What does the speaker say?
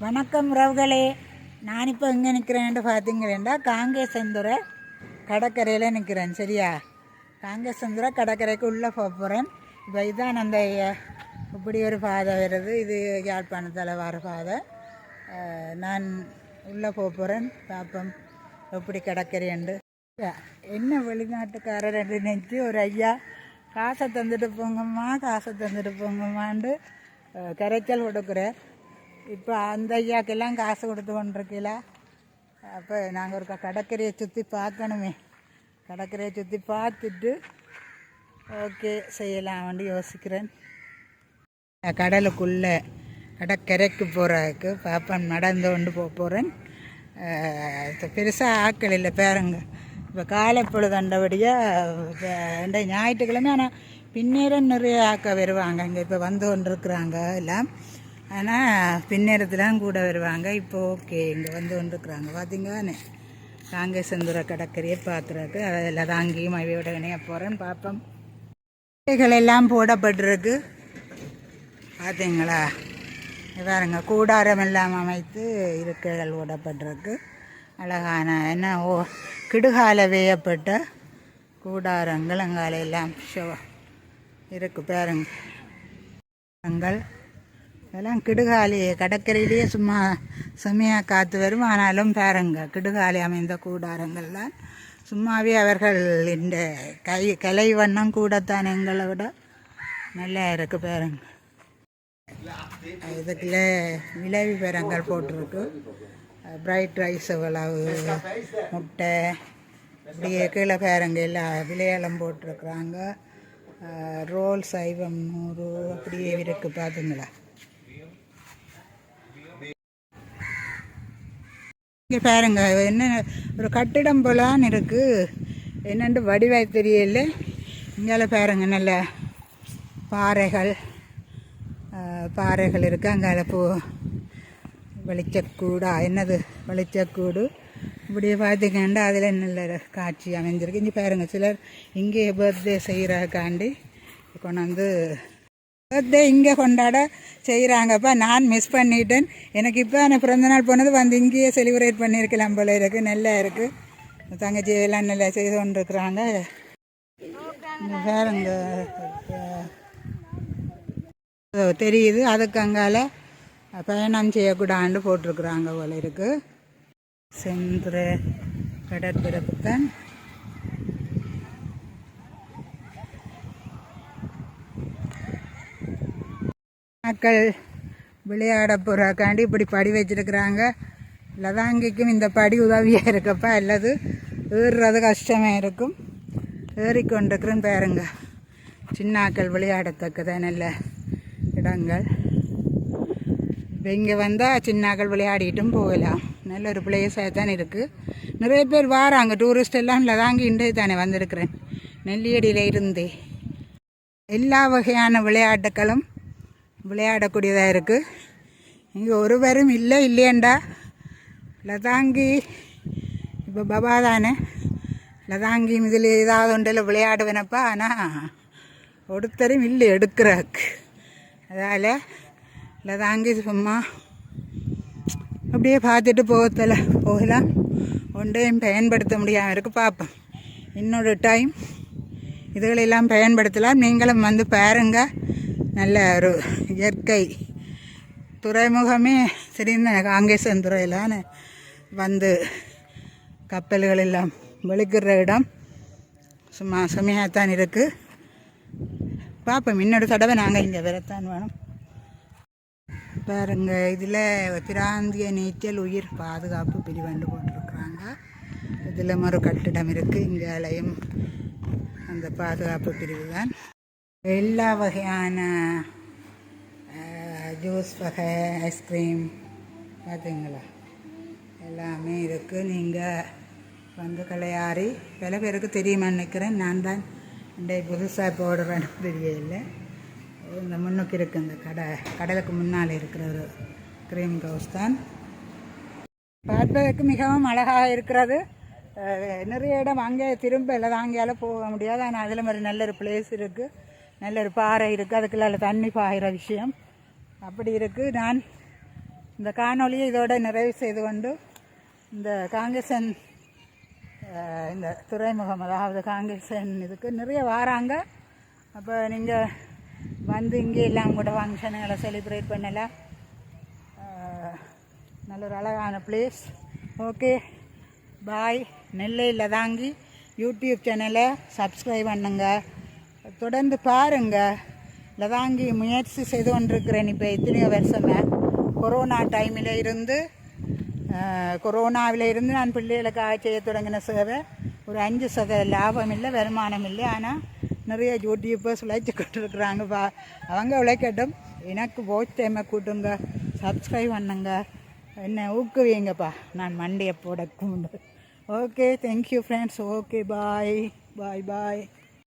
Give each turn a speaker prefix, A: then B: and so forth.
A: வணக்கம் உறவுகளே. நான் இப்போ எங்கே நிற்கிறேன்ட்டு பார்த்தீங்களேண்டா காங்கேசந்துறை கடற்கரையில் நிற்கிறேன். சரியா, காங்கேசந்துறை கடற்கரைக்கு உள்ளே போகிறேன். இப்போ இதுதான் அந்த இப்படி ஒரு பாதை வருது. இது யாழ்ப்பாணத்தில் வர பாதை. நான் உள்ளே போகிறேன். பார்ப்போம் எப்படி கடற்கரைண்டு. என்ன வெளிநாட்டுக்காரர் நினச்சி ஒரு ஐயா காசை தந்துட்டு போங்கம்மா, காசை தந்துட்டு போங்கம்மான்னு கரைச்சல் கொடுக்குறார். இப்போ அந்த ஐயாக்கெல்லாம் காசு கொடுத்து கொண்டிருக்கல. அப்போ நாங்கள் ஒரு கடற்கரையை சுற்றி பார்க்கணுமே. கடற்கரையை சுற்றி பார்த்துட்டு ஓகே செய்யலாம்னு யோசிக்கிறேன். கடலுக்குள்ளே கடற்கரைக்கு போகிறதுக்கு பாப்பன் நடந்து கொண்டு போகிறேன். பெருசாக ஆக்கள் இல்லை பேருங்க. இப்போ காலை பொழுது அண்டபடியாக ஞாயிற்றுக்கிழமை. ஆனால் பின்னேரம் நிறைய ஆக்க வருவாங்க. இங்கே இப்போ வந்து கொண்டிருக்கிறாங்க எல்லாம். ஆனால் பின்னேரத்துலாம் கூட வருவாங்க. இப்போ ஓகே இங்கே வந்து கொண்டிருக்கிறாங்க. பார்த்தீங்கன்னு காங்கேசந்துறை கடற்கரையை பார்த்துருக்கு. அதில் தாங்கியும் அவையோட இணைய போகிறேன். பார்ப்போம். எல்லாம் போடப்பட்டிருக்கு. பார்த்தீங்களா, பாருங்க கூடாரம் எல்லாம் அமைத்து இருக்கைகள் போடப்பட்டிருக்கு. அழகான என்ன கிடுகால வேயப்பட்ட கூடாரங்கள் அங்கால எல்லாம் ஷோ இருக்குது. பாருங்க இதெல்லாம் கிடுகாலி கடற்கரையிலேயே சும்மா செம்மையாக காற்று வரும். ஆனாலும் பாருங்க கிடுகாலி அமைந்த கூடாரங்கள்லாம் சும்மாவே அவர்கள் இந்த கலை வண்ணம் கூடத்தான் எங்களை விட நல்லா இருக்குது. பாருங்க இதுக்குள்ள விளைவி பேரங்கள் போட்டிருக்கு. பிரைட் ரைஸ் எவ்வளவு, முட்டை இப்படியே கீழே பேரங்க எல்லாம் விளையாளம் போட்டிருக்குறாங்க. ரோல் சைவம் 100 அப்படியே இருக்குது. பார்த்துங்களா, இங்கே பாருங்க என்ன ஒரு கட்டிடம் போலான்னு இருக்குது. என்னென்று வடிவாய் தெரியல. இங்கால பாருங்க நல்ல பாறைகள் இருக்குது. அங்கால வெளிச்சக்கூடா என்னது வெளிச்சக்கூடு இப்படியே பார்த்திங்கன்னா அதில் நல்ல காட்சி அமைஞ்சிருக்கு. இங்கே பாருங்க சிலர் இங்கே பர்த்டே செய்கிறாக்காண்டி கொண்டாந்து பர்த்டே இங்கே கொண்டாட செய்கிறாங்கப்பா. நான் மிஸ் பண்ணிட்டேன். எனக்கு இப்போ நான் பிறந்தநாள் போனது வந்து இங்கேயே செலிப்ரேட் பண்ணியிருக்கலாம் போல இருக்குது. நல்லா இருக்குது. தங்கச்சி எல்லாம் நல்லா செய்து கொண்டிருக்கிறாங்க. பாருங்க தெரியுது. அதுக்கு அங்கால பயணம் செய்யக்கூடாண்டு போட்டிருக்குறாங்க போல இருக்குது. செந்துற கடற்பிறப்பு தான். மக்கள் விளையாட போகிறாக்காண்டி இப்படி படி வச்சிருக்கிறாங்க. லதாங்கிக்கும் இந்த படி உதவியாக இருக்கப்பா. அல்லது ஏறுறது கஷ்டமாக இருக்கும். ஏறிக்கொண்டிருக்கிறேன்னு பாருங்க. சின்னாக்கள் விளையாடத்தக்கதான் நல்ல இடங்கள். இப்போ இங்கே வந்தால் சின்னாக்கள் விளையாடிட்டும் போகலாம். நல்ல ஒரு பிளேஸாக தான் இருக்குது. நிறைய பேர் வராங்க டூரிஸ்ட் எல்லாம். லதாங்கி இன்றைய தானே வந்திருக்கிறேன். நெல்லியடியில் இருந்து எல்லா வகையான விளையாட்டுகளும் விளையாடக்கூடியதாக இருக்குது. இங்கே ஒருவரும் இல்லையேண்டா. லதாங்கி இப்போ பபா தானே. லதாங்கி இதில் ஏதாவது ஒன்றில் விளையாடுவேனப்பா. ஆனால் ஒருத்தரும் இல்லை எடுக்கிறாக்கு. அதால் லதாங்கி சும்மா அப்படியே பார்த்துட்டு போகலாம். ஒன்றையும் பயன்படுத்த முடியாமல் இருக்குது. பார்ப்போம் இன்னொரு டைம் இதுகளெல்லாம் பயன்படுத்தலாம். நீங்களும் வந்து பாருங்கள். நல்ல ஒரு இயற்கை துறைமுகமே சரிந்த காங்கேசந்துறையிலான வந்து கப்பல்கள் எல்லாம் வெளிக்கிற இடம் சும்மா செம்மையாகத்தான் இருக்குது. பார்ப்போம் இன்னொரு தடவை நாங்கள் இங்கே வரத்தான் வேணும். பாருங்க இதில் பிராந்திய நீச்சல் உயிர் பாதுகாப்பு பிரிவண்டு போட்டிருக்கிறாங்க. இதில் ஒரு கட்டிடம் இருக்குது. இங்கேலையும் அந்த பாதுகாப்பு பிரிவு தான். எல்லா வகையான ஜூஸ் வகை, ஐஸ்கிரீம் பார்த்தீங்களா எல்லாமே இருக்குது. நீங்கள் வந்து கலையாரி பல பேருக்கு தெரியுமான்னு நினைக்கிறேன். நான் தான் இந்த புதுசாக போடுறேன்னு தெரியல. இந்த முன்னுக்கு இருக்குது இந்த கடலுக்கு முன்னால் இருக்கிற ஒரு க்ரீம் ஹவுஸ் தான். பார்ப்பதற்கு மிகவும் அழகாக இருக்கிறது. நிறைய இடம் அங்கே திரும்ப இல்லை அங்கேயால் போக முடியாது. ஆனால் அதில் மாதிரி நல்ல ஒரு பிளேஸ் இருக்குது. நல்ல ஒரு பாறை இருக்குது. அதுக்குள்ள தண்ணி பாயிற விஷயம் அப்படி இருக்குது. நான் இந்த காணொலியை இதோட நிறைவு செய்து கொண்டு இந்த காங்கேசன் இந்த துறைமுகம், அதாவது காங்கேசன் இதுக்கு நிறைய வராங்க. அப்போ நீங்கள் வந்து இங்கே எல்லாம் கூட ஃபங்க்ஷனுங்களை செலிப்ரேட் பண்ணலாம். நல்ல ஒரு அழகான பிளேஸ். ஓகே, பாய். நெல்லை லதாங்கி யூடியூப் சேனலை சப்ஸ்கிரைப் பண்ணுங்க, தொடர்ந்து பாருங்கள். லதாங்கி முயற்சி செய்து கொண்டிருக்கிறேன். இப்போ எத்தனையோ வருஷமாக கொரோனா டைமில் இருந்து நான் பிள்ளைகளுக்காக செய்ய தொடங்கின சேவை ஒரு 5% லாபம் இல்லை, வருமானம் இல்லை. ஆனால் நிறைய யூடியூப்பர்ஸ் உழைச்சி கொண்டிருக்கிறாங்க. அவங்க உழைக்கட்டும். எனக்கு வாட்ச் டைமை கூட்டுங்க, சப்ஸ்கிரைப் பண்ணுங்க, என்ன ஊக்குவீங்கப்பா. நான் மண்டையை போட கூண்டு. Okay, thank you friends. ஓகே, பாய் பாய் பாய்.